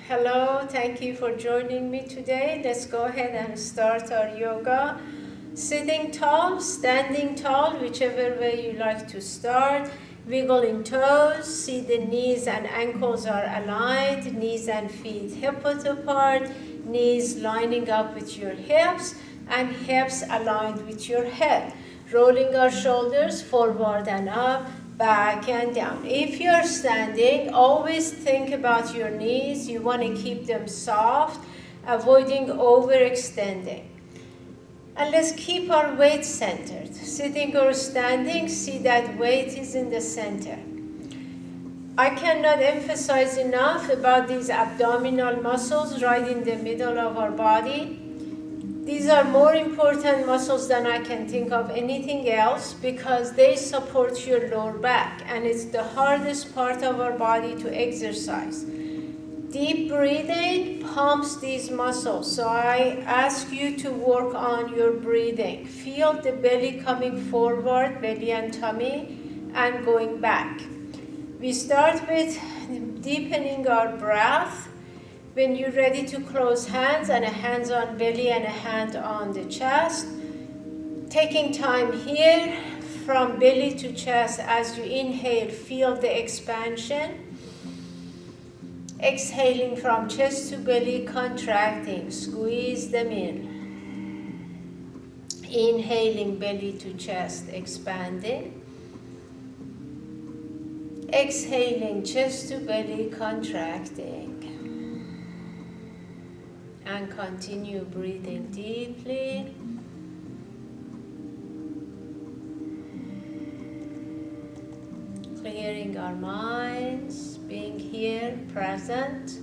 Hello, thank you for joining me today. Let's go ahead and start our yoga. Sitting tall, standing tall, whichever way you like to start. Wiggling toes, see the knees and ankles are aligned, knees and feet hip width apart, knees lining up with your hips, and hips aligned with your head. Rolling our shoulders forward and up, back and down. If you're standing, always think about your knees. You want to keep them soft, avoiding overextending. And let's keep our weight centered. Sitting or standing, see that weight is in the center. I cannot emphasize enough about these abdominal muscles right in the middle of our body. These are more important muscles than I can think of anything else because they support your lower back, and it's the hardest part of our body to exercise. Deep breathing pumps these muscles, so I ask you to work on your breathing. Feel the belly coming forward, belly and tummy, and going back. We start with deepening our breath. When you're ready to close hands, and a hand on belly and a hand on the chest, taking time here from belly to chest. As you inhale, feel the expansion. Exhaling from chest to belly, contracting, squeeze them in. Inhaling, belly to chest, expanding. Exhaling, chest to belly, contracting. And continue breathing deeply. Clearing our minds, being here, present.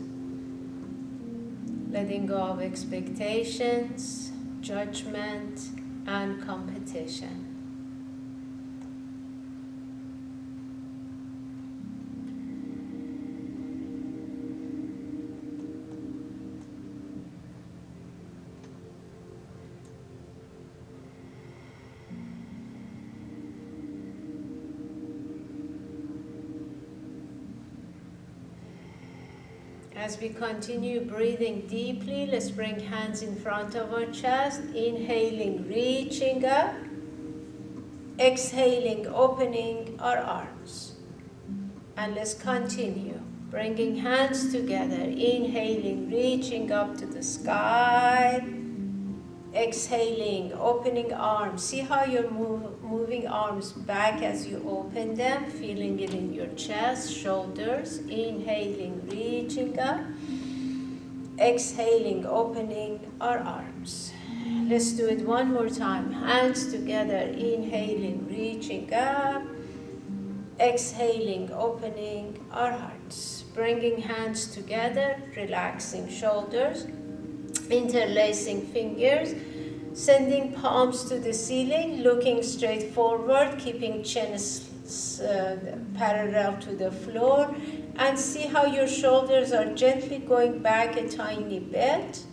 Letting go of expectations, judgment, and competition. As we continue breathing deeply, let's bring hands in front of our chest. Inhaling, reaching up. Exhaling, opening our arms. And let's continue. Bringing hands together. Inhaling, reaching up to the sky. Exhaling, opening arms. See how you're moving arms back as you open them, feeling it in your chest, shoulders. Inhaling, reaching up. Exhaling, opening our arms. Let's do it one more time. Hands together, inhaling, reaching up. Exhaling, opening our hearts. Bringing hands together, relaxing shoulders. Interlacing fingers, sending palms to the ceiling, looking straight forward, keeping chin parallel to the floor, and see how your shoulders are gently going back a tiny bit,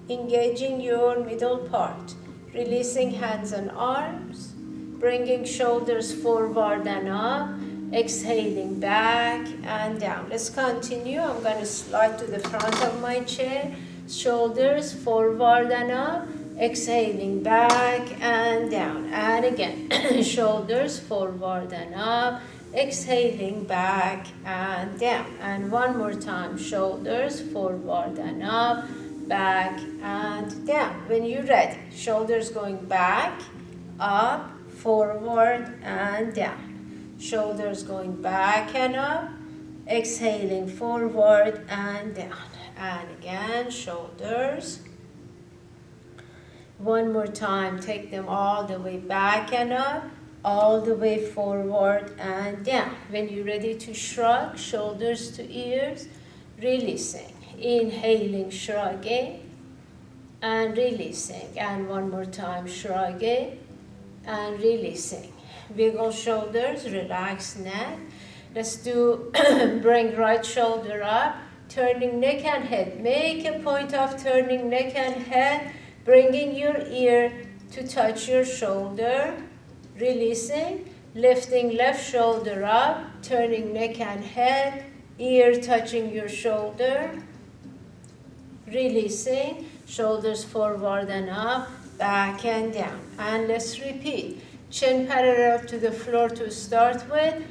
engaging your middle part, releasing hands and arms, bringing shoulders forward and up, exhaling back and down. Let's continue. I'm going to slide to the front of my chair. Shoulders forward and up, exhaling back and down. And again, shoulders forward and up, exhaling back and down. And one more time, shoulders forward and up, back and down. When you're ready, shoulders going back, up, forward and down. Shoulders going back and up, exhaling forward and down. And again, shoulders. One more time, take them all the way back and up, all the way forward and down. When you're ready to shrug, shoulders to ears, releasing. Inhaling, shrugging, and releasing. And one more time, shrugging, and releasing. Wiggle shoulders, relax neck. Let's do, bring right shoulder up. Turning neck and head. Make a point of turning neck and head, bringing your ear to touch your shoulder, releasing, lifting left shoulder up, turning neck and head, ear touching your shoulder, Releasing, shoulders forward and up, back and down. And let's repeat. Chin parallel to the floor to start with.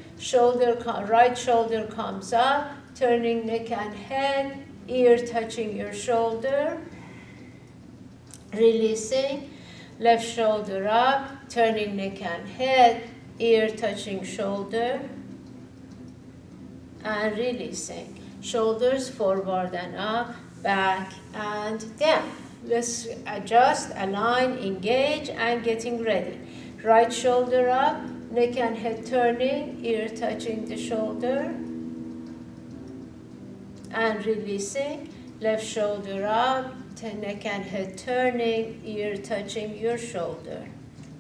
Right shoulder comes up, turning neck and head, ear touching your shoulder. Releasing, left shoulder up, turning neck and head, ear touching shoulder. And releasing, shoulders forward and up, back and down. Let's adjust, align, engage, and getting ready. Right shoulder up, neck and head turning, ear touching the shoulder. And releasing, left shoulder up, neck and head turning, ear touching your shoulder.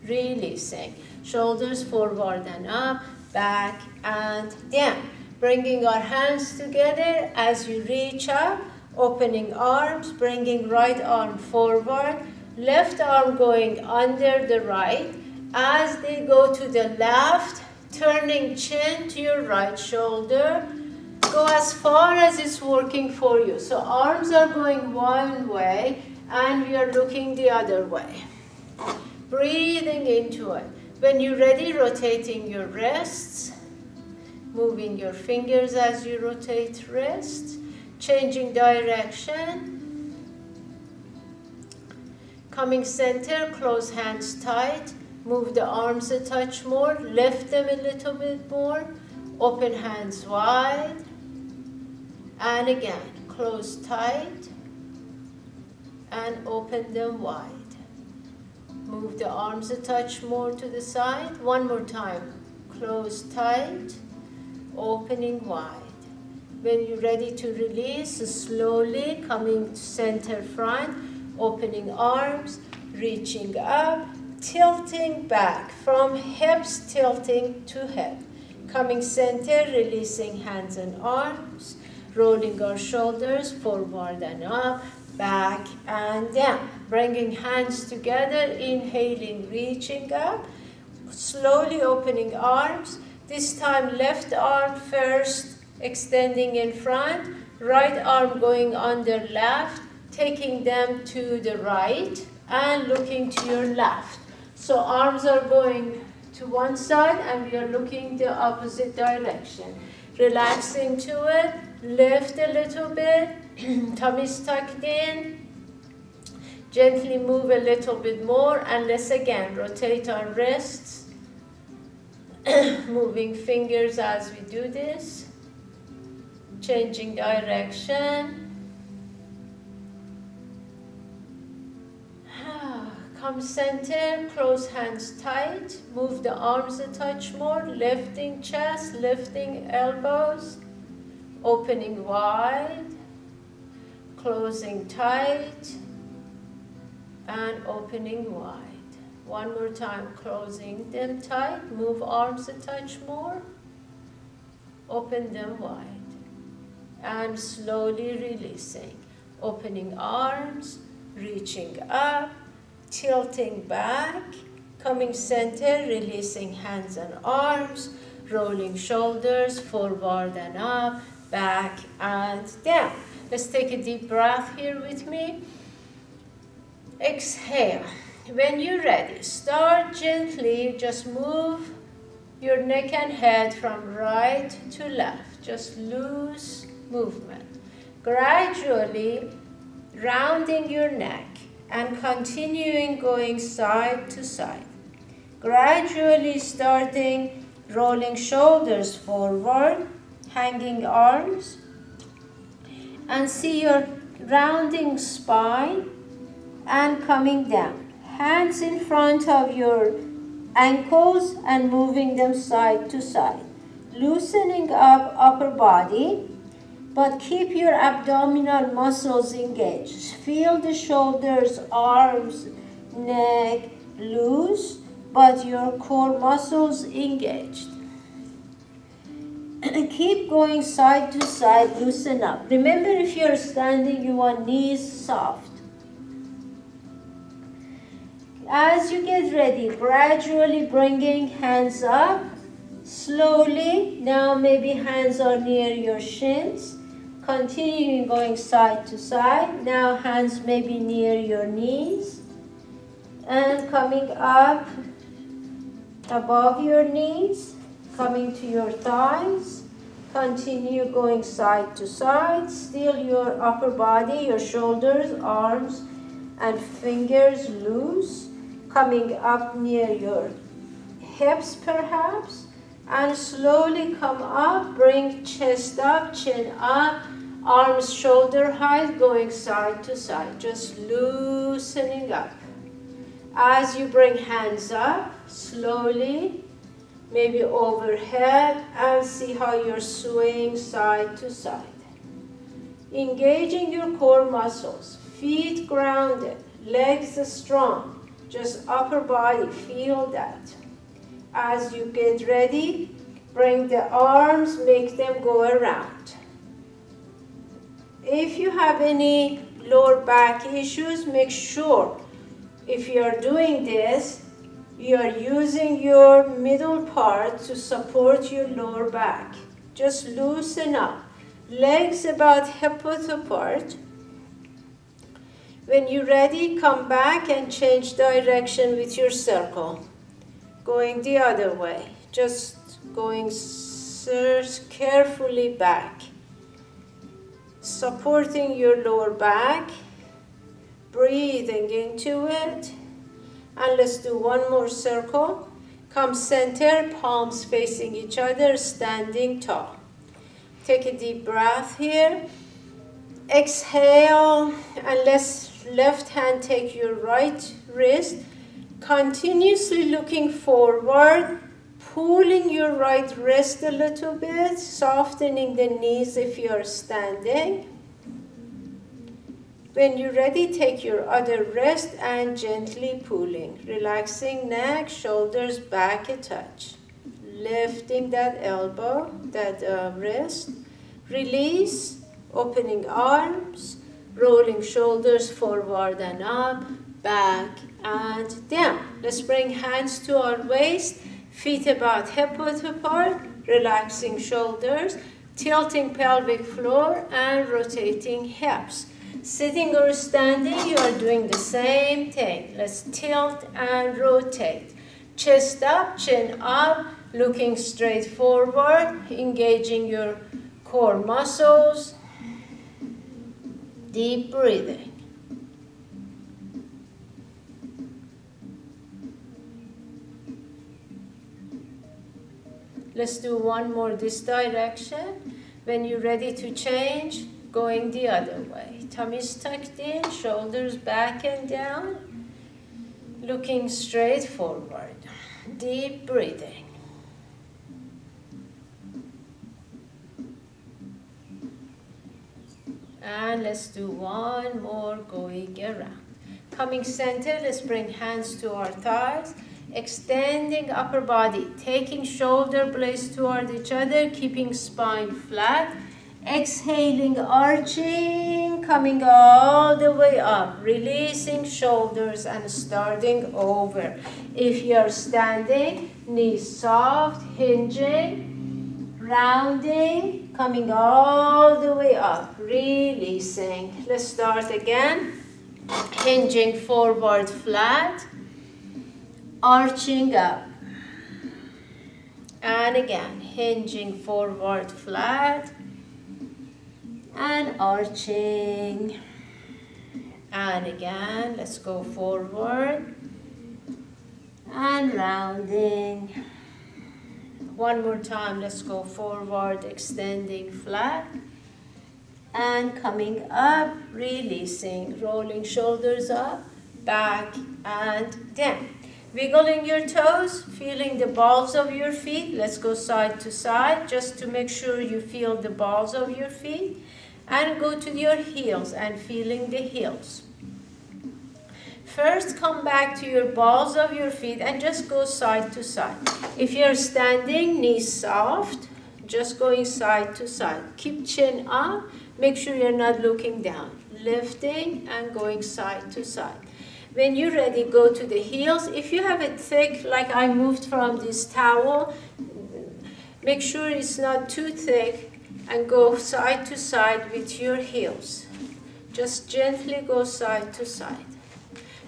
Releasing, shoulders forward and up, back and down. Bringing our hands together as you reach up, opening arms, bringing right arm forward, left arm going under the right. As they go to the left, turning chin to your right shoulder. Go as far as it's working for you. So arms are going one way and we are looking the other way. Breathing into it. When you're ready, rotating your wrists. Moving your fingers as you rotate wrists. Changing direction. Coming center, close hands tight. Move the arms a touch more. Lift them a little bit more. Open hands wide. And again, close tight. And open them wide. Move the arms a touch more to the side. One more time. Close tight. Opening wide. When you're ready to release, slowly coming to center front, opening arms, reaching up, tilting back, from hips tilting to hip. Coming center, releasing hands and arms, rolling our shoulders forward and up, back and down. Bringing hands together, inhaling, reaching up, slowly opening arms. This time left arm first, extending in front, right arm going under left, taking them to the right and looking to your left. So arms are going to one side and we are looking the opposite direction. Relaxing to it, lift a little bit, tummy's tucked in. Gently move a little bit more and let's again rotate our wrists. Moving fingers as we do this. Changing direction. Come center, close hands tight. Move the arms a touch more. Lifting chest, lifting elbows. Opening wide. Closing tight. And opening wide. One more time, closing them tight. Move arms a touch more. Open them wide. And slowly releasing. Opening arms, reaching up, tilting back, coming center, releasing hands and arms, rolling shoulders forward and up, back and down. Let's take a deep breath here with me. Exhale. When you're ready, start gently, just move your neck and head from right to left. Just loose movement. Gradually rounding your neck and continuing going side to side. Gradually starting rolling shoulders forward, hanging arms, and see your rounding spine and coming down. Hands in front of your ankles and moving them side to side. Loosening up upper body, but keep your abdominal muscles engaged. Feel the shoulders, arms, neck loose, but your core muscles engaged. Keep going side to side, loosen up. Remember, if you're standing, you want knees soft. As you get ready, gradually bringing hands up, slowly. Now maybe hands are near your shins. Continuing going side to side. Now hands maybe near your knees. And coming up above your knees. Coming to your thighs. Continue going side to side. Still your upper body, your shoulders, arms, and fingers loose. Coming up near your hips perhaps. And slowly come up. Bring chest up, chin up. Arms shoulder height going side to side. Just loosening up. As you bring hands up, slowly. Maybe overhead, and see how you're swaying side to side. Engaging your core muscles, feet grounded, legs strong, just upper body, feel that. As you get ready, bring the arms, make them go around. If you have any lower back issues, make sure if you are doing this, you are using your middle part to support your lower back. Just loosen up. Legs about hip-width apart. When you're ready, come back and change direction with your circle. Going the other way. Just going carefully back. Supporting your lower back. Breathing into it. And let's do one more circle. Come center, palms facing each other, standing tall. Take a deep breath here. Exhale, and let's left hand take your right wrist. Continuously looking forward, pulling your right wrist a little bit, softening the knees if you are standing. When you're ready, take your other wrist and gently pulling. Relaxing neck, shoulders back a touch. Lifting that elbow, that wrist. Release, opening arms, rolling shoulders forward and up, back and down. Let's bring hands to our waist, feet about hip-width apart, relaxing shoulders, tilting pelvic floor and rotating hips. Sitting or standing, you are doing the same thing. Let's tilt and rotate. Chest up, chin up, looking straight forward, engaging your core muscles. Deep breathing. Let's do one more this direction. When you're ready to change, going the other way. Tummy's tucked in, shoulders back and down. Looking straight forward. Deep breathing. And let's do one more going around. Coming center, let's bring hands to our thighs. Extending upper body, taking shoulder blades toward each other, keeping spine flat. Exhaling, arching, coming all the way up, releasing shoulders and starting over. If you're standing, knees soft, hinging, rounding, coming all the way up, releasing. Let's start again. Hinging forward flat, arching up. And again, hinging forward flat, and arching. And again, let's go forward and rounding. One more time, let's go forward, extending flat and coming up, releasing, rolling shoulders up, back and down. Wiggling your toes, feeling the balls of your feet. Let's go side to side just to make sure you feel the balls of your feet. And go to your heels and feeling the heels. First, come back to your balls of your feet and just go side to side. If you're standing, knees soft, just going side to side. Keep chin up, make sure you're not looking down. Lifting and going side to side. When you're ready, go to the heels. If you have it thick, like I moved from this towel, make sure it's not too thick. and go side to side with your heels. Just gently go side to side.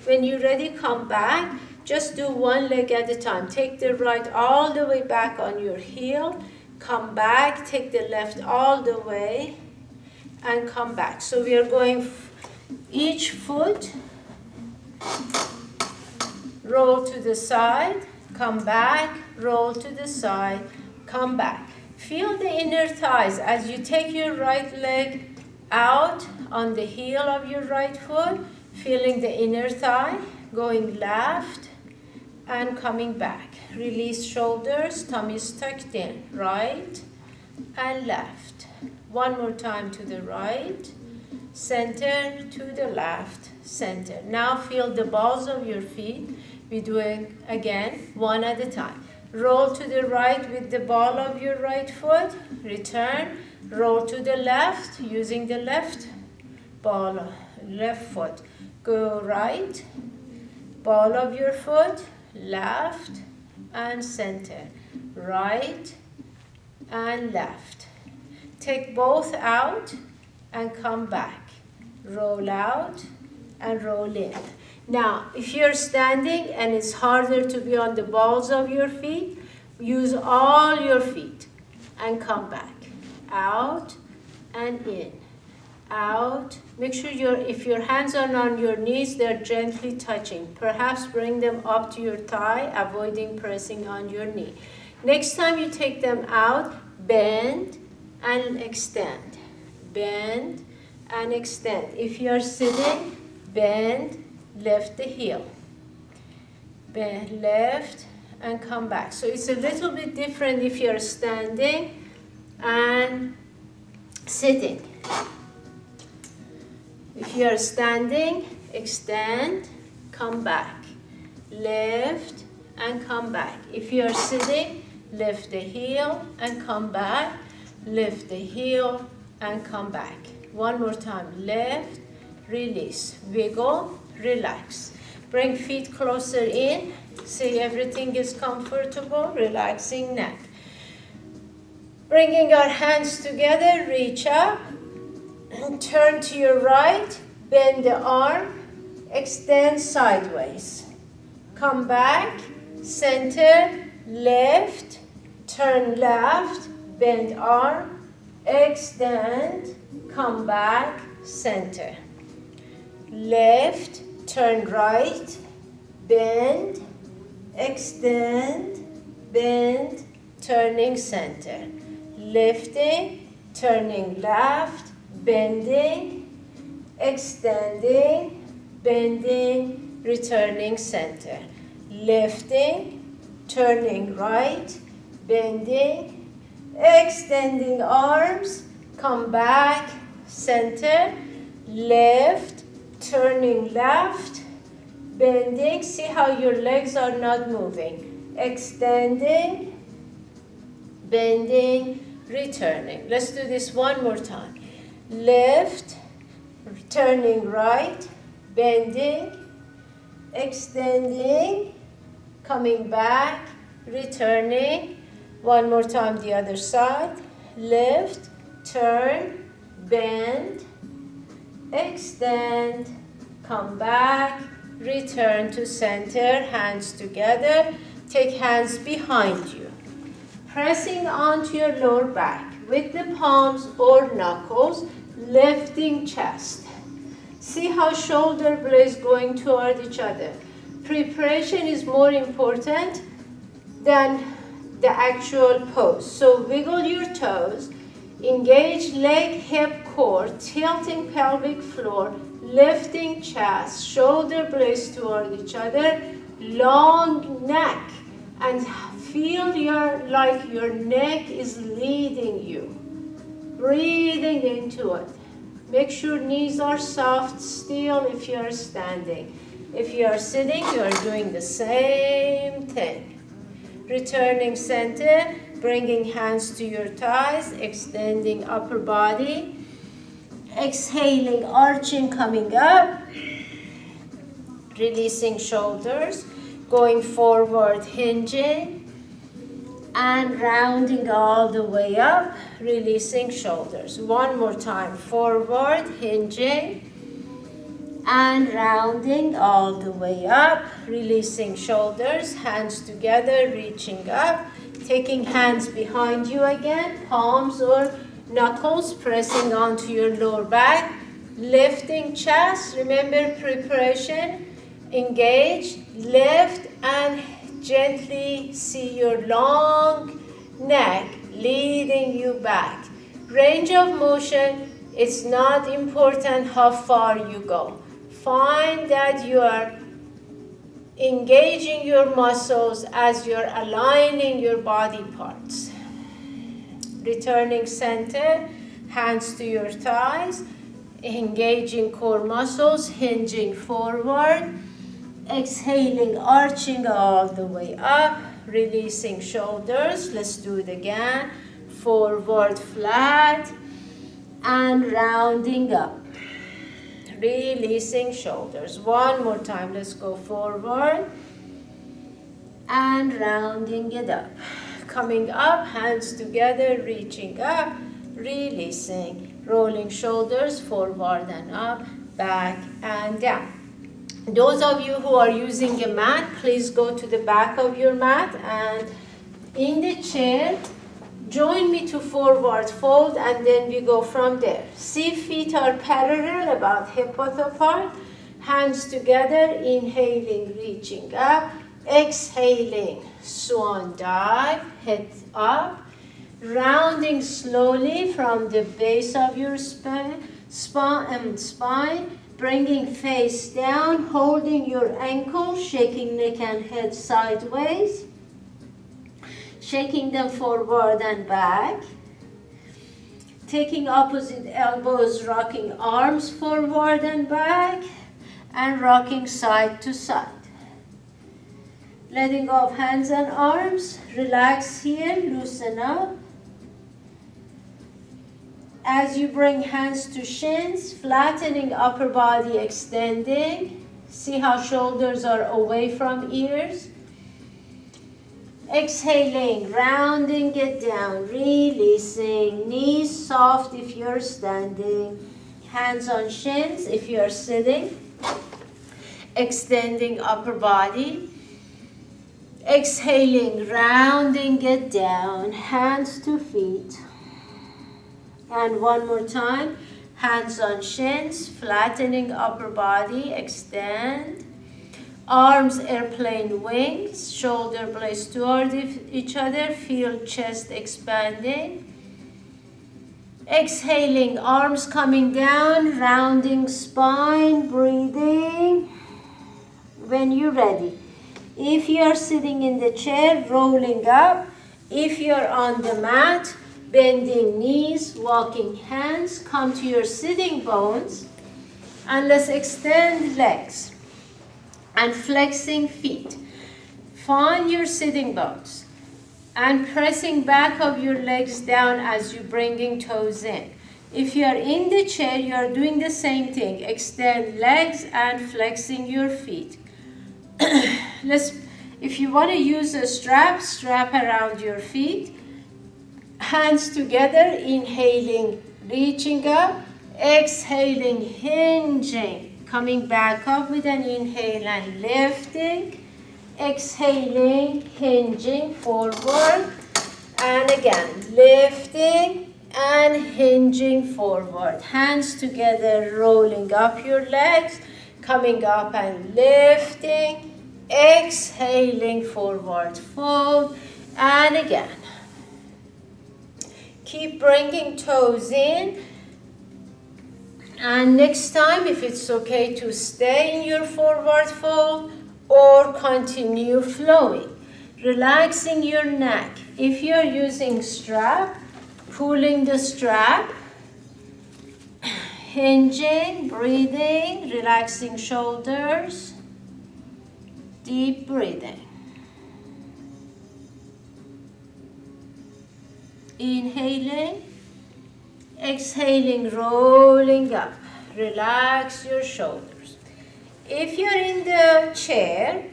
When you're ready, come back. Just do one leg at a time. Take the right all the way back on your heel. Come back. Take the left all the way and come back. So we are going each foot. Roll to the side. Come back. Roll to the side. Come back. Feel the inner thighs as you take your right leg out on the heel of your right foot. Feeling the inner thigh. Going left. And coming back. Release shoulders, tummy is tucked in. Right and left. One more time to the right. Center to the left. Center. Now feel the balls of your feet. We do it again, one at a time. Roll to the right with the ball of your right foot. Return. Roll to the left using the left ball, left foot. Go right. Ball of your foot. Left and center, right and left. Take both out and come back. Roll out and roll in. Now, if you're standing and it's harder to be on the balls of your feet, use all your feet and come back. Out and in. Out. Make sure if your hands are on your knees, they're gently touching. Perhaps bring them up to your thigh, avoiding pressing on your knee. Next time you take them out, bend and extend. Bend and extend. If you are sitting, bend, lift the heel. Bend, left, and come back. So it's a little bit different if you're standing and sitting. If you are standing, extend, come back. Lift and come back. If you are sitting, lift the heel and come back. Lift the heel and come back. One more time. Lift, release, wiggle, relax. Bring feet closer in. See everything is comfortable. Relaxing neck. Bringing our hands together, reach up. And turn to your right, bend the arm, extend sideways. Come back, center, left, turn left, bend arm, extend, come back, center. Left, turn right, bend, extend, bend, turning center. Lifting, turning left, bending, extending, bending, returning center. Lifting, turning right, bending, extending arms, come back, center, left, turning left, bending. See how your legs are not moving. Extending, bending, returning. Let's do this one more time. Left, turning right, bending, extending, coming back, returning. One more time the other side. Left, turn, bend, extend, come back, return to center, hands together. Take hands behind you. Pressing onto your lower back with the palms or knuckles, lifting chest. See how shoulder blades going toward each other. Preparation is more important than the actual pose. So wiggle your toes, engage leg, hip, core, tilting pelvic floor, lifting chest, shoulder blades toward each other, long neck, and feel like your neck is leading you. Breathing into it. Make sure knees are soft still if you are standing. If you are sitting, you are doing the same thing. Returning center, bringing hands to your thighs, extending upper body. Exhaling, arching, coming up. Releasing shoulders, going forward, hinging. and rounding all the way up, releasing shoulders. One more time, forward, hinging, and rounding all the way up, releasing shoulders, hands together, reaching up, taking hands behind you again, palms or knuckles pressing onto your lower back, lifting chest, remember preparation, engage, lift, and gently see your long neck leading you back. Range of motion, it's not important how far you go. Find that you are engaging your muscles as you're aligning your body parts. Returning center, hands to your thighs, engaging core muscles, hinging forward, exhaling, arching all the way up, releasing shoulders. Let's do it again. Forward flat and rounding up. Releasing shoulders. One more time. Let's go forward and rounding it up. Coming up, hands together, reaching up, releasing, rolling shoulders forward and up, back and down. Those of you who are using a mat, please go to the back of your mat and in the chair, join me to forward fold and then we go from there. See, feet are parallel, about hip-width apart. Hands together, inhaling, reaching up. Exhaling, swan dive, head up. Rounding slowly from the base of your spine, bringing face down, holding your ankles, shaking neck and head sideways. Shaking them forward and back. Taking opposite elbows, rocking arms forward and back, and rocking side to side. Letting go of hands and arms, relax here, loosen up. As you bring hands to shins, flattening upper body, extending. See how shoulders are away from ears. Exhaling, rounding it down, releasing, knees soft if you're standing, hands on shins if you're sitting, extending upper body, exhaling, rounding it down, hands to feet, and one more time, hands on shins, flattening upper body, extend. Arms, airplane wings, shoulder blades toward each other, feel chest expanding. Exhaling, arms coming down, rounding spine, breathing. When you're ready. If you're sitting in the chair, rolling up. If you're on the mat, bending knees, walking hands, come to your sitting bones, and let's extend legs. And flexing feet. Find your sitting bones and pressing back of your legs down as you're bringing toes in. If you are in the chair, you are doing the same thing. Extend legs and flexing your feet. If you want to use a strap, strap around your feet. Hands together, inhaling, reaching up, exhaling, hinging. Coming back up with an inhale and lifting, exhaling, hinging forward, and again, lifting and hinging forward. Hands together, rolling up your legs, coming up and lifting, exhaling forward, fold, and again. Keep bringing toes in. And next time, if it's okay to stay in your forward fold or continue flowing. Relaxing your neck. If you're using strap, pulling the strap, hinging, breathing, relaxing shoulders, deep breathing. Inhaling. Exhaling, rolling up. Relax your shoulders. If you're in the chair,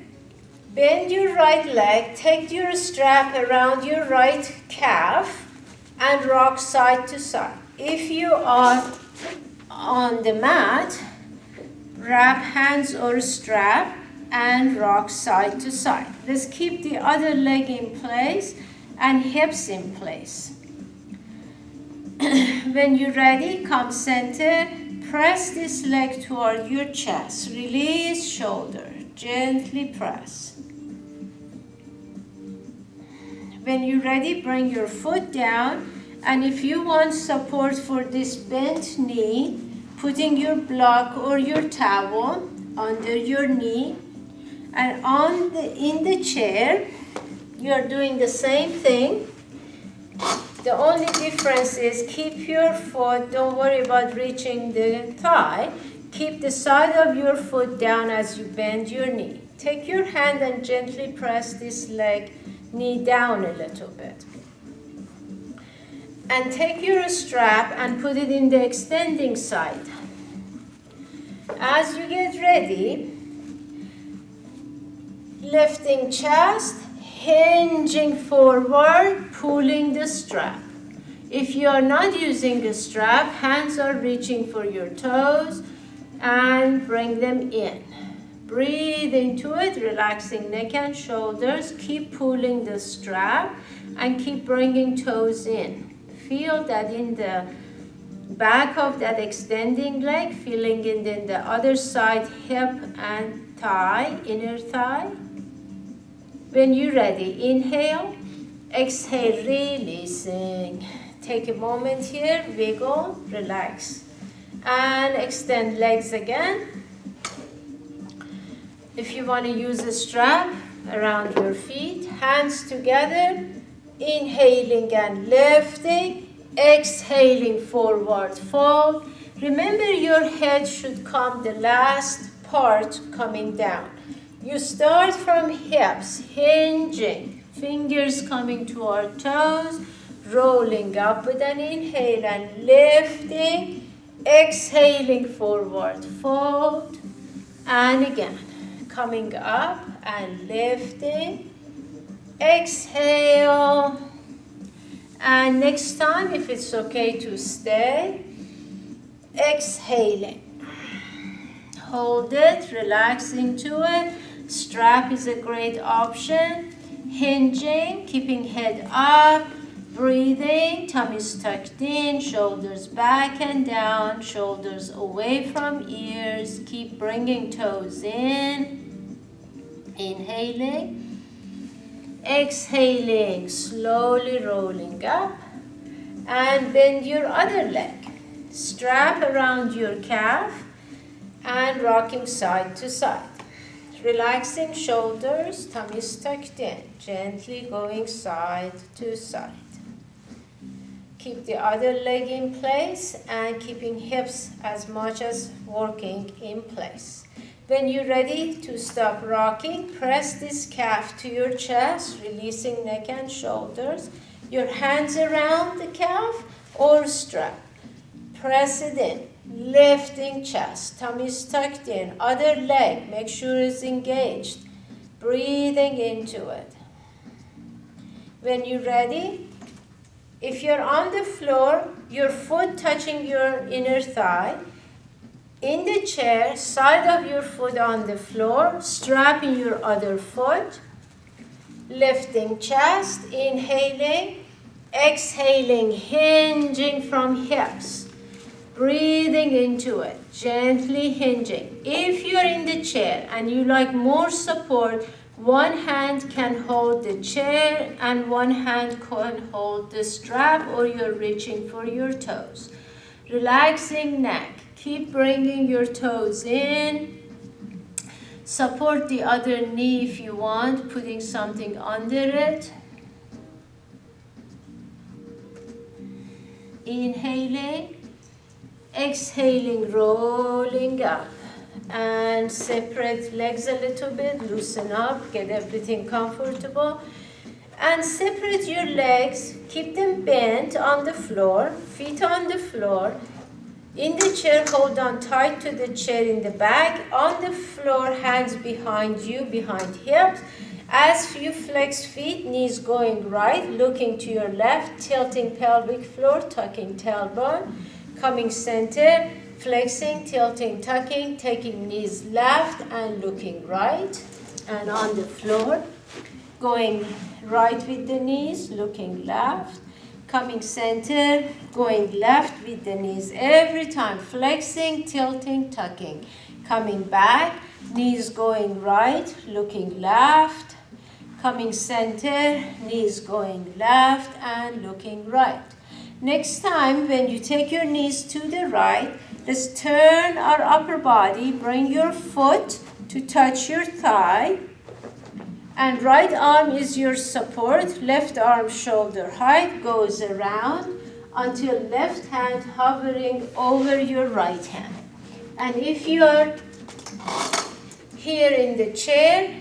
Bend your right leg, take your strap around your right calf and rock side to side. If you are on the mat, wrap hands or strap and rock side to side. Let's keep the other leg in place and hips in place. When you're ready, come center. Press this leg toward your chest. Release shoulder. Gently press. When you're ready, bring your foot down. And if you want support for this bent knee, putting your block or your towel under your knee. And in the chair, you're doing the same thing. The only difference is keep your foot, don't worry about reaching the thigh. Keep the side of your foot down as you bend your knee. Take your hand and gently press this knee down a little bit. And take your strap and put it in the extending side. As you get ready, lifting chest, hinging forward, pulling the strap. If you are not using the strap, hands are reaching for your toes and bring them in. Breathe into it, relaxing neck and shoulders. Keep pulling the strap and keep bringing toes in. Feel that in the back of that extending leg, feeling it in the other side, hip and thigh, inner thigh. When you're ready, inhale, exhale, releasing. Take a moment here, wiggle, relax. And extend legs again. If you want to use a strap around your feet, hands together, inhaling and lifting, exhaling, forward fold. Remember your head should come the last part coming down. You start from hips, hinging, fingers coming toward toes, rolling up with an inhale and lifting, exhaling, forward fold, and again, coming up and lifting, exhale, and next time, if it's okay to stay, exhaling. Hold it, relax into it. Strap is a great option. Hinging, keeping head up, breathing, tummies tucked in, shoulders back and down, shoulders away from ears. Keep bringing toes in. Inhaling. Exhaling, slowly rolling up. And bend your other leg. Strap around your calf and rocking side to side. Relaxing shoulders, tummies tucked in, gently going side to side. Keep the other leg in place and keeping hips as much as working in place. When you're ready to stop rocking, press this calf to your chest, releasing neck and shoulders. Your hands around the calf or strap. Press it in. Lifting chest, tummies tucked in, other leg, make sure it's engaged. Breathing into it. When you're ready, if you're on the floor, your foot touching your inner thigh, in the chair, side of your foot on the floor, strapping your other foot, lifting chest, inhaling, exhaling, hinging from hips. Breathing into it, gently hinging. If you're in the chair and you like more support, one hand can hold the chair and one hand can hold the strap, or you're reaching for your toes. Relaxing neck. Keep bringing your toes in. Support the other knee if you want, putting something under it. Inhaling. Exhaling, rolling up, and separate legs a little bit, loosen up, get everything comfortable, and separate your legs, keep them bent on the floor, feet on the floor. In the chair, hold on tight to the chair in the back, on the floor, hands behind you, behind hips, As you flex feet, knees going right, looking to your left, tilting pelvic floor, tucking tailbone, coming center, flexing, tilting, tucking, taking knees left and looking right, and on the floor, going right with the knees, looking left, coming center, going left with the knees every time, flexing, tilting, tucking, coming back, knees going right, looking left, coming center, knees going left and looking right. Next time, when you take your knees to the right, let's turn our upper body, bring your foot to touch your thigh, and right arm is your support, left arm shoulder height goes around until left hand hovering over your right hand. And if you are here in the chair,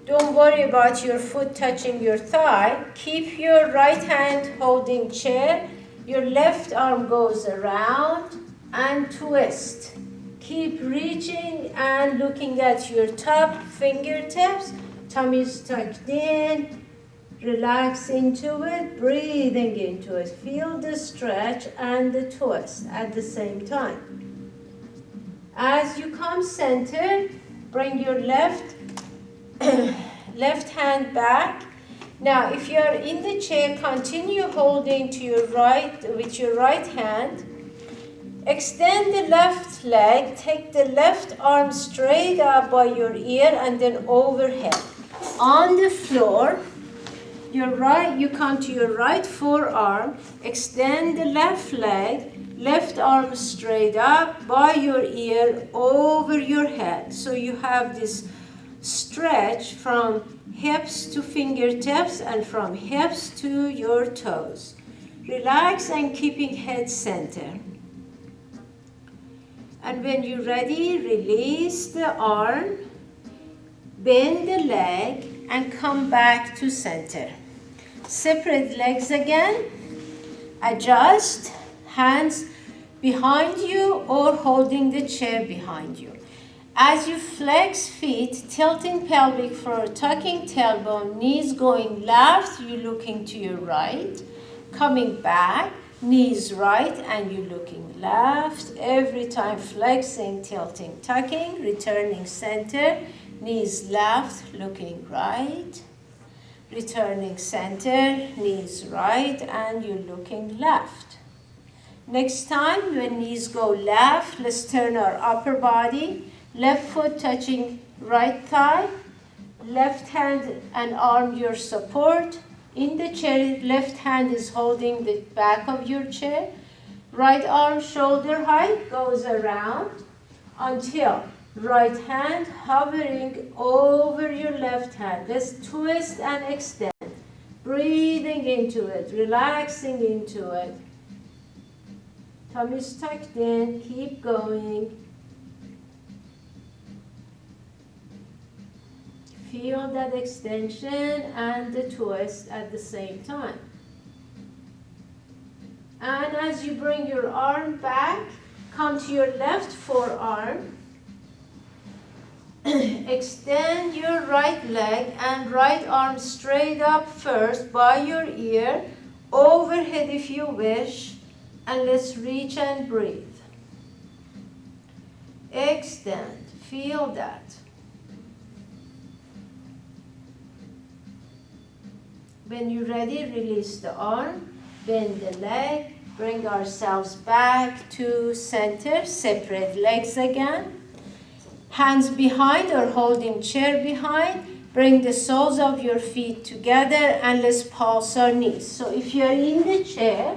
don't worry about your foot touching your thigh. Keep your right hand holding chair. Your left arm goes around and twist. Keep reaching and looking at your top fingertips. Tummy is tucked in. Relax into it, breathing into it. Feel the stretch and the twist at the same time. As you come center, bring your left hand back. Now, if you are in the chair, continue holding to your right with your right hand. Extend the left leg. Take the left arm straight up by your ear and then overhead. On the floor, you come to your right forearm. Extend the left leg. Left arm straight up by your ear over your head. So you have this stretch from hips to fingertips and from hips to your toes. Relax and keeping head center. And when you're ready, release the arm, bend the leg, and come back to center. Separate legs again. Adjust, hands behind you or holding the chair behind you. As you flex feet, tilting pelvic floor, tucking tailbone, knees going left, you looking to your right. Coming back, knees right and you looking left. Every time flexing, tilting, tucking, returning center, knees left, looking right. Returning center, knees right and you looking left. Next time, when knees go left, let's turn our upper body. Left foot touching right thigh, left hand and arm your support. In the chair, left hand is holding the back of your chair. Right arm shoulder height goes around until right hand hovering over your left hand. Let's twist and extend. Breathing into it, relaxing into it. Tummy tucked in, keep going. Feel that extension and the twist at the same time. And as you bring your arm back, come to your left forearm. Extend your right leg and right arm straight up first by your ear, overhead if you wish, and let's reach and breathe. Extend, feel that. When you're ready, release the arm, bend the leg, bring ourselves back to center, separate legs again. Hands behind or holding chair behind, bring the soles of your feet together and let's pulse our knees. So if you're in the chair,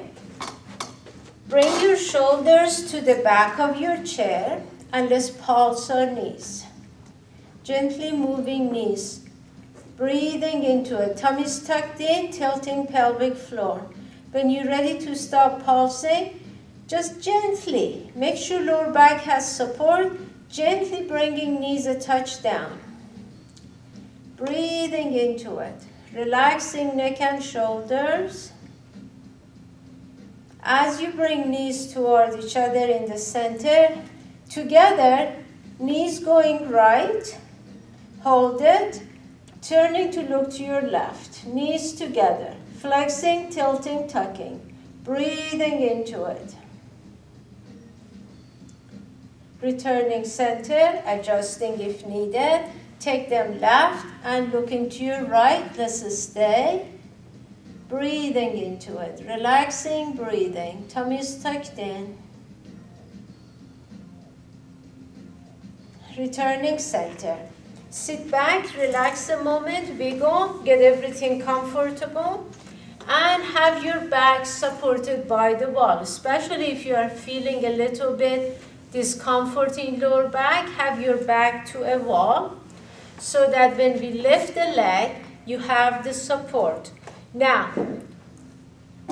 bring your shoulders to the back of your chair and let's pulse our knees. Gently moving knees. Breathing into it. Tummy's tucked in, tilting pelvic floor. When you're ready to stop pulsing, just gently, make sure lower back has support, gently bringing knees a touch down. Breathing into it. Relaxing neck and shoulders. As you bring knees toward each other in the center, together, knees going right, hold it. Turning to look to your left, knees together, flexing, tilting, tucking, breathing into it. Returning center, adjusting if needed. Take them left and looking to your right. Let's stay. Breathing into it, relaxing, breathing. Tummy is tucked in. Returning center. Sit back, relax a moment, wiggle, get everything comfortable, and have your back supported by the wall. Especially if you are feeling a little bit discomfort in lower back, have your back to a wall so that when we lift the leg, you have the support. Now,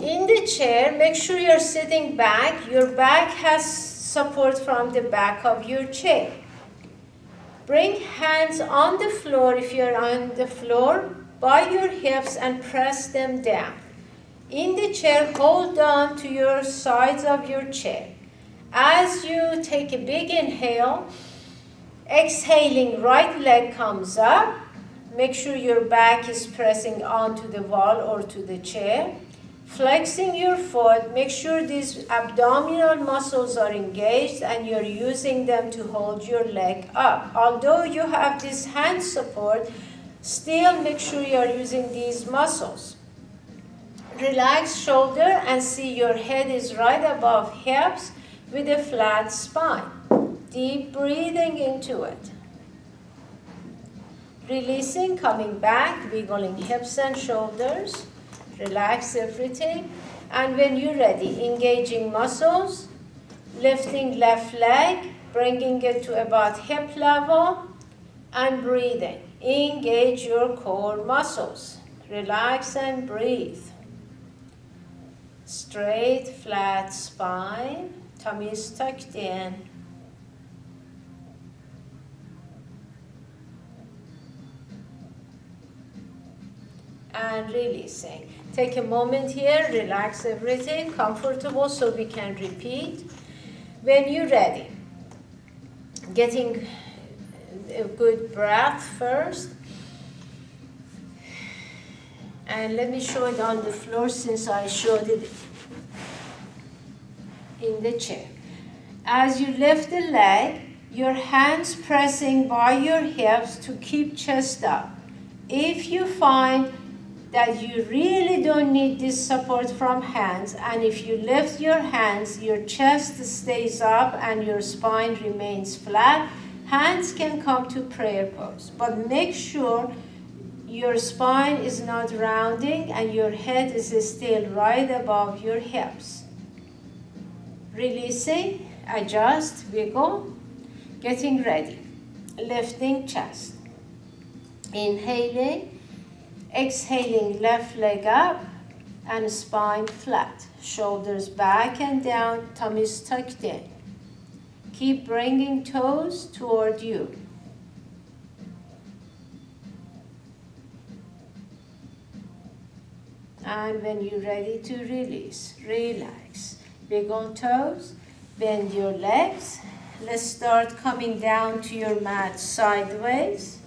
in the chair, make sure you're sitting back. Your back has support from the back of your chair. Bring hands on the floor if you're on the floor by your hips and press them down. In the chair, hold on to your sides of your chair. As you take a big inhale, exhaling, right leg comes up. Make sure your back is pressing onto the wall or to the chair. Flexing your foot, make sure these abdominal muscles are engaged and you're using them to hold your leg up. Although you have this hand support, still make sure you're using these muscles. Relax shoulder and see your head is right above hips with a flat spine. Deep breathing into it. Releasing, coming back, wiggling hips and shoulders. Relax everything. And when you're ready, engaging muscles, lifting left leg, bringing it to about hip level, and breathing. Engage your core muscles. Relax and breathe. Straight, flat spine. Tummy is tucked in. And releasing. Take a moment here, relax everything, comfortable so we can repeat. When you're ready, getting a good breath first. And let me show it on the floor since I showed it in the chair. As you lift the leg, your hands pressing by your hips to keep chest up. If you find that you really don't need this support from hands, and if you lift your hands, your chest stays up and your spine remains flat, hands can come to prayer pose. But make sure your spine is not rounding and your head is still right above your hips. Releasing, adjust, wiggle, getting ready. Lifting chest. Inhaling, exhaling, left leg up and spine flat. Shoulders back and down, tummy is tucked in. Keep bringing toes toward you. And when you're ready to release, relax. Wiggle toes, bend your legs. Let's start coming down to your mat sideways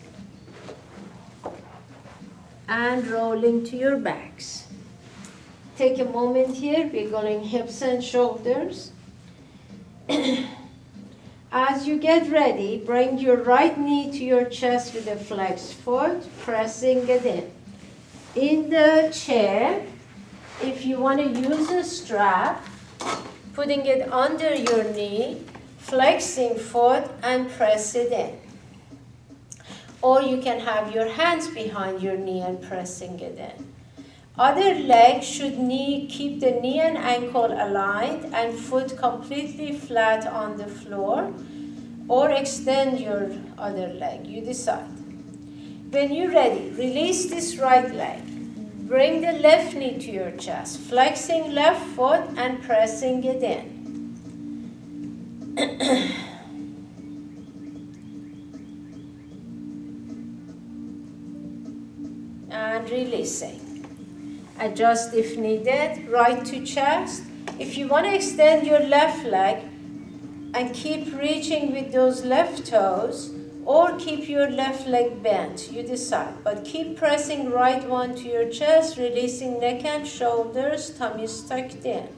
and rolling to your backs. Take a moment here, wiggling hips and shoulders. As you get ready, bring your right knee to your chest with a flexed foot, pressing it in. In the chair, if you want to use a strap, putting it under your knee, flexing foot and press it in. Or you can have your hands behind your knee and pressing it in. Other leg should keep the knee and ankle aligned and foot completely flat on the floor, or extend your other leg, you decide. When you're ready, release this right leg. Bring the left knee to your chest, flexing left foot and pressing it in. And releasing. Adjust if needed, right to chest. If you want to extend your left leg and keep reaching with those left toes, or keep your left leg bent, you decide. But keep pressing right one to your chest, releasing neck and shoulders, tummy tucked in.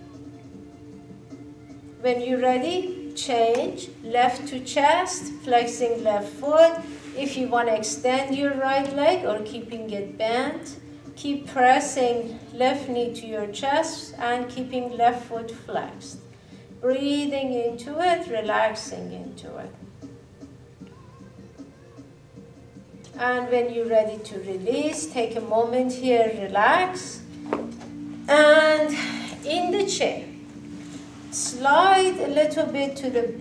When you're ready, change left to chest, flexing left foot. If you want to extend your right leg or keeping it bent, keep pressing left knee to your chest and keeping left foot flexed. Breathing into it, relaxing into it. And when you're ready to release, take a moment here, relax. And in the chair, slide a little bit to the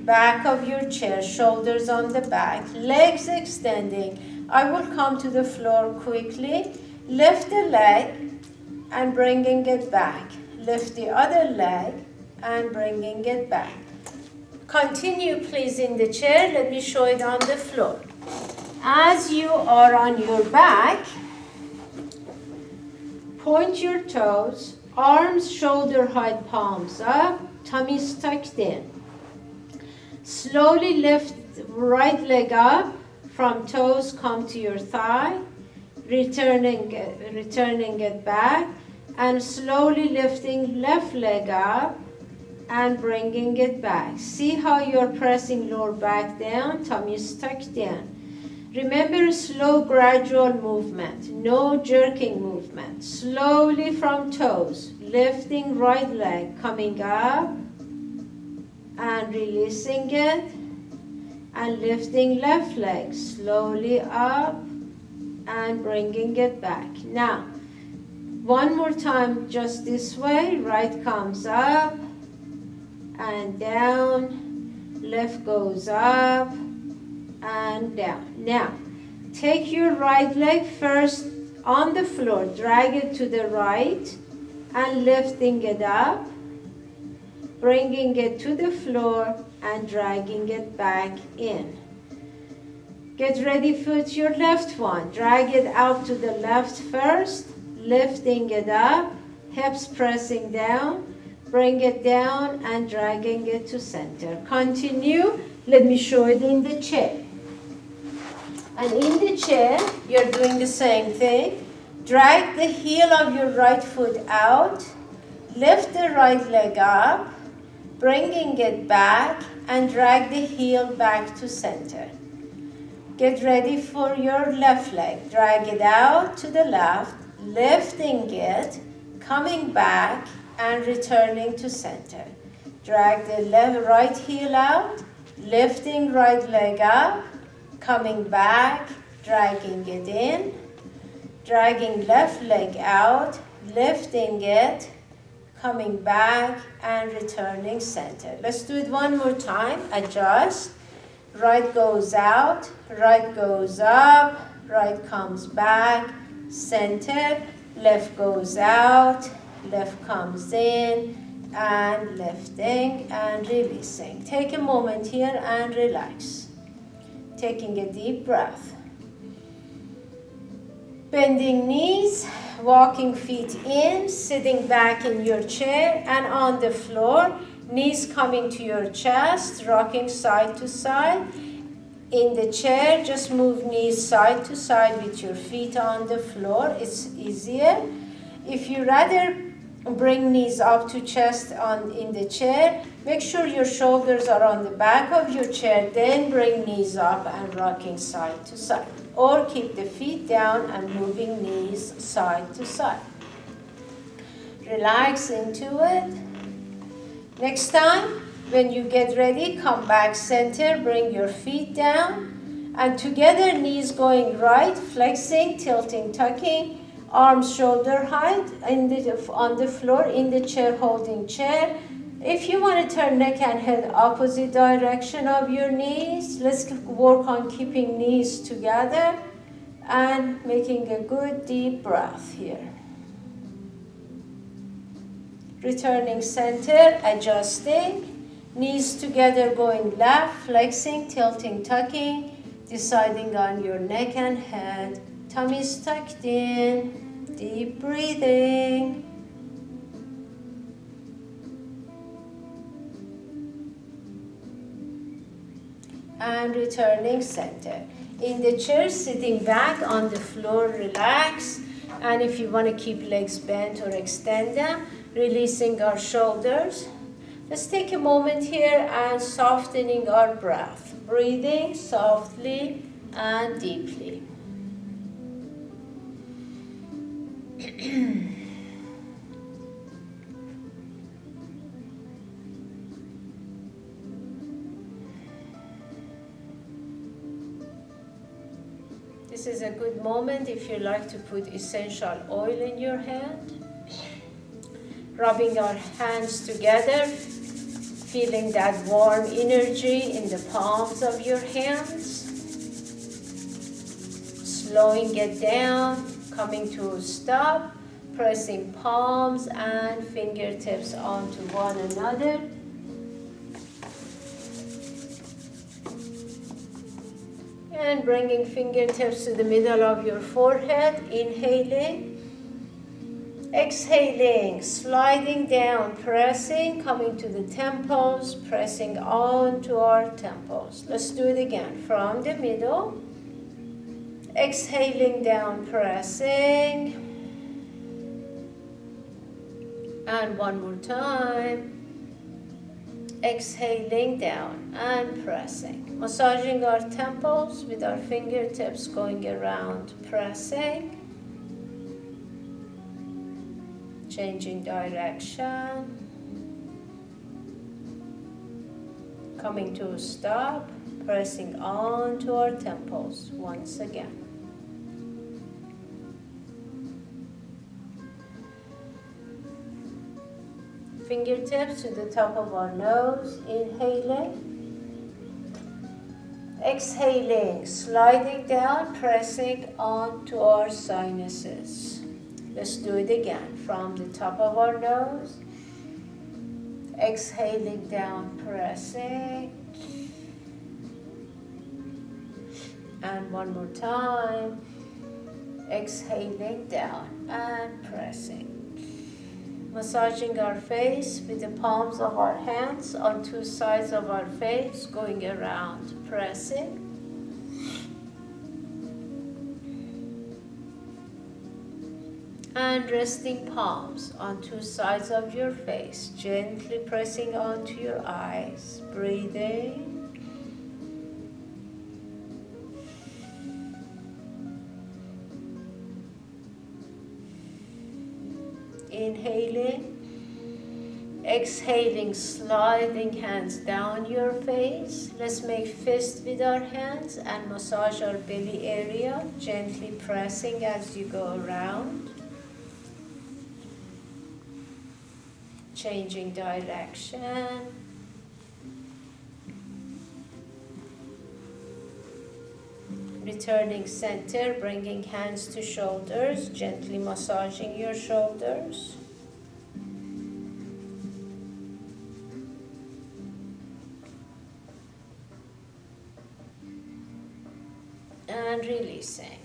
back of your chair, shoulders on the back, legs extending. I will come to the floor quickly. Lift the leg and bringing it back. Lift the other leg and bringing it back. Continue please in the chair. Let me show it on the floor. As you are on your back, point your toes, arms shoulder height, palms up, tummy tucked in. Slowly lift right leg up, from toes come to your thigh, returning it back, and slowly lifting left leg up and bringing it back. See how you're pressing lower back down, tummy is tucked in. Remember slow gradual movement, no jerking movement. Slowly from toes, lifting right leg, coming up and releasing it, and lifting left leg, slowly up and bringing it back. Now, one more time just this way, right comes up and down, left goes up and down. Now, take your right leg first on the floor, drag it to the right and lifting it up, bringing it to the floor and dragging it back in. Get ready for your left one. Drag it out to the left first, lifting it up, hips pressing down, bring it down and dragging it to center. Continue. Let me show it in the chair. And in the chair, you're doing the same thing. Drag the heel of your right foot out, lift the right leg up, bringing it back, and drag the heel back to center. Get ready for your left leg. Drag it out to the left, lifting it, coming back, and returning to center. Drag the right heel out, lifting right leg up, coming back, dragging it in, dragging left leg out, lifting it, coming back, and returning center. Let's do it one more time. Adjust. Right goes out, right goes up, right comes back, center, left goes out, left comes in, and lifting and releasing. Take a moment here and relax. Taking a deep breath. Bending knees, walking feet in, sitting back in your chair and on the floor. Knees coming to your chest, rocking side to side. In the chair, just move knees side to side with your feet on the floor. It's easier. If you rather bring knees up to chest in the chair, make sure your shoulders are on the back of your chair, then bring knees up and rocking side to side. Or keep the feet down and moving knees side to side. Relax into it. Next time, when you get ready, come back center, bring your feet down, and together knees going right, flexing, tilting, tucking, arms shoulder height on the floor, in the chair, holding chair. If you want to turn neck and head opposite direction of your knees, let's work on keeping knees together and making a good deep breath here. Returning center, adjusting, knees together going left, flexing, tilting, tucking, deciding on your neck and head, tummy's tucked in, deep breathing. and returning center. In the chair, sitting back on the floor, relax. And if you want to keep legs bent or extend them, releasing our shoulders. Let's take a moment here and softening our breath. Breathing softly and deeply. This is a good moment if you like to put essential oil in your hand. Rubbing our hands together, feeling that warm energy in the palms of your hands. Slowing it down, coming to a stop, pressing palms and fingertips onto one another. And bringing fingertips to the middle of your forehead, inhaling. Exhaling, sliding down, pressing, coming to the temples, pressing on to our temples. Let's do it again from the middle. Exhaling down, pressing. And one more time. Exhaling down and pressing. Massaging our temples with our fingertips going around, pressing. Changing direction. Coming to a stop, pressing on to our temples once again. Fingertips to the top of our nose, inhaling. Exhaling, sliding down, pressing onto our sinuses. Let's do it again from the top of our nose. Exhaling down, pressing. And one more time. Exhaling down and pressing. Massaging our face with the palms of our hands on two sides of our face, going around, pressing. And resting palms on two sides of your face, gently pressing onto your eyes, breathing. Inhaling, exhaling, sliding hands down your face. Let's make fist with our hands and massage our belly area, gently pressing as you go around. Changing direction. Returning center, bringing hands to shoulders, gently massaging your shoulders. And releasing.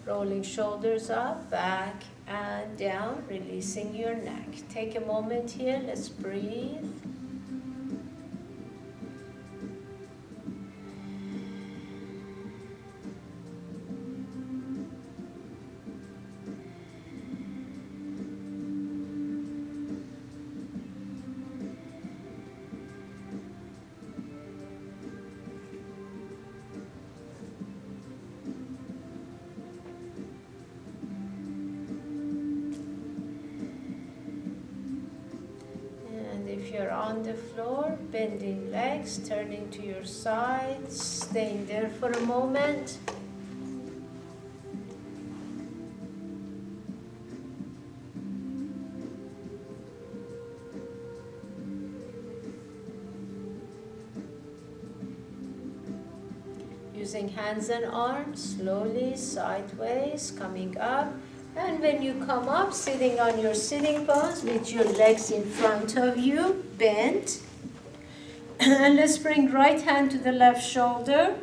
Rolling shoulders up, back and down, releasing your neck. Take a moment here, let's breathe. If you're on the floor, bending legs, turning to your sides, staying there for a moment. Using hands and arms, slowly, sideways, coming up. And when you come up, sitting on your sitting bones with your legs in front of you, bent. And let's bring right hand to the left shoulder,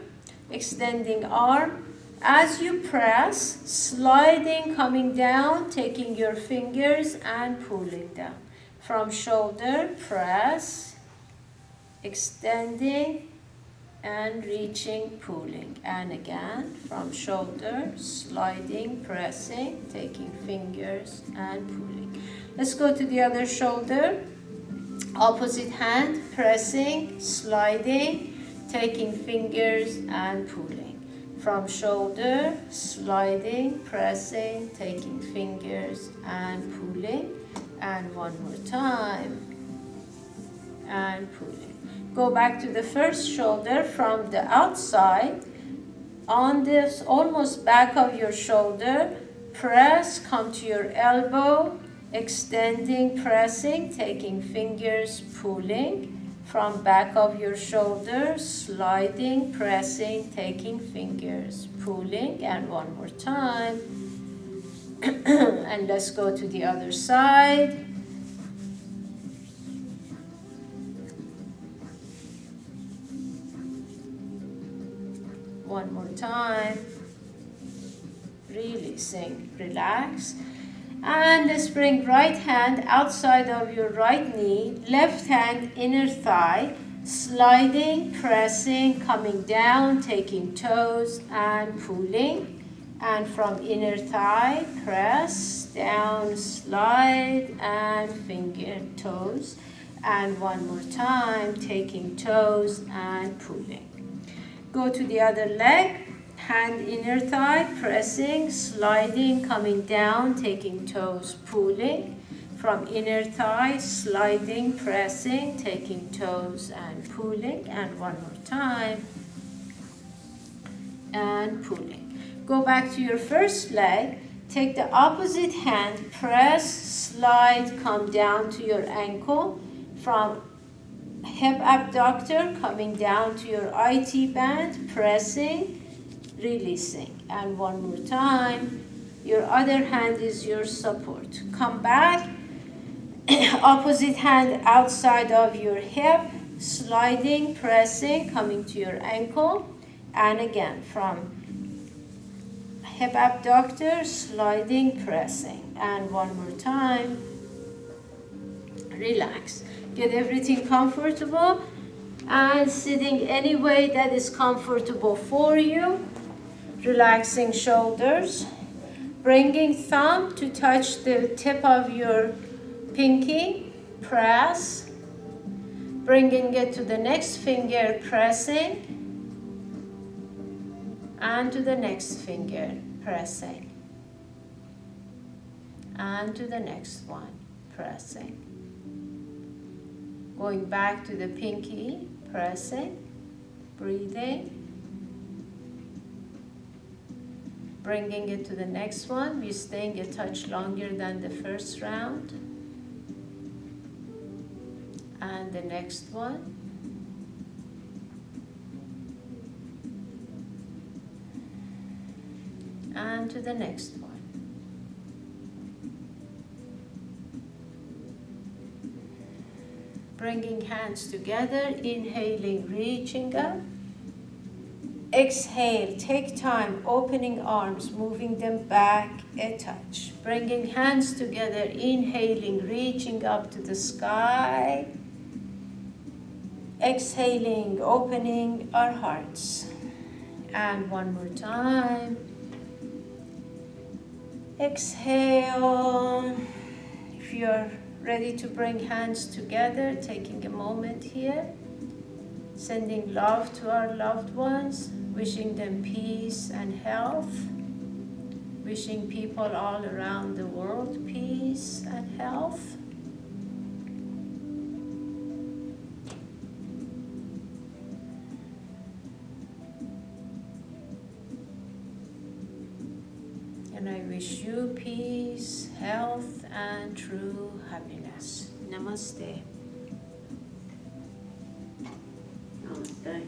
extending arm. As you press, sliding, coming down, taking your fingers and pulling down. From shoulder, press, extending, and reaching, pulling. And again, from shoulder, sliding, pressing, taking fingers and pulling. Let's go to the other shoulder. Opposite hand, pressing, sliding, taking fingers and pulling. From shoulder, sliding, pressing, taking fingers and pulling. And one more time. And pulling. Go back to the first shoulder from the outside. On this almost back of your shoulder, press, come to your elbow, extending, pressing, taking fingers, pulling. From back of your shoulder, sliding, pressing, taking fingers, pulling. And one more time. And let's go to the other side. One more time. Releasing, relax. And let's bring right hand outside of your right knee, left hand inner thigh, sliding, pressing, coming down, taking toes and pulling. And from inner thigh, press, down, slide, and finger, toes. And one more time, taking toes and pulling. Go to the other leg, hand inner thigh, pressing, sliding, coming down, taking toes, pulling. From inner thigh, sliding, pressing, taking toes and pulling. And one more time. And pulling. Go back to your first leg. Take the opposite hand, press, slide, come down to your ankle. From hip abductor, coming down to your IT band, pressing, releasing. And one more time. Your other hand is your support. Come back. Opposite hand outside of your hip, sliding, pressing, coming to your ankle. And again, from hip abductor, sliding, pressing. And one more time. Relax. Get everything comfortable and sitting any way that is comfortable for you. Relaxing shoulders. Bringing thumb to touch the tip of your pinky. Press. Bringing it to the next finger, pressing. And to the next finger, pressing. And to the next one, pressing. Going back to the pinky, pressing, breathing. Bringing it to the next one. We're staying a touch longer than the first round. And the next one. And to the next one. Bringing hands together, inhaling, reaching up. Exhale, take time, opening arms, moving them back a touch. Bringing hands together, inhaling, reaching up to the sky. Exhaling, opening our hearts. And one more time. Exhale. If you're ready to bring hands together, taking a moment here, sending love to our loved ones, wishing them peace and health, wishing people all around the world peace and health. And I wish you peace, health, and true happiness. Namaste. Namaste.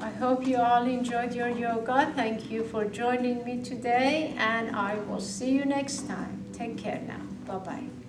I hope you all enjoyed your yoga. Thank you for joining me today, and I will see you next time. Take care now. Bye-bye.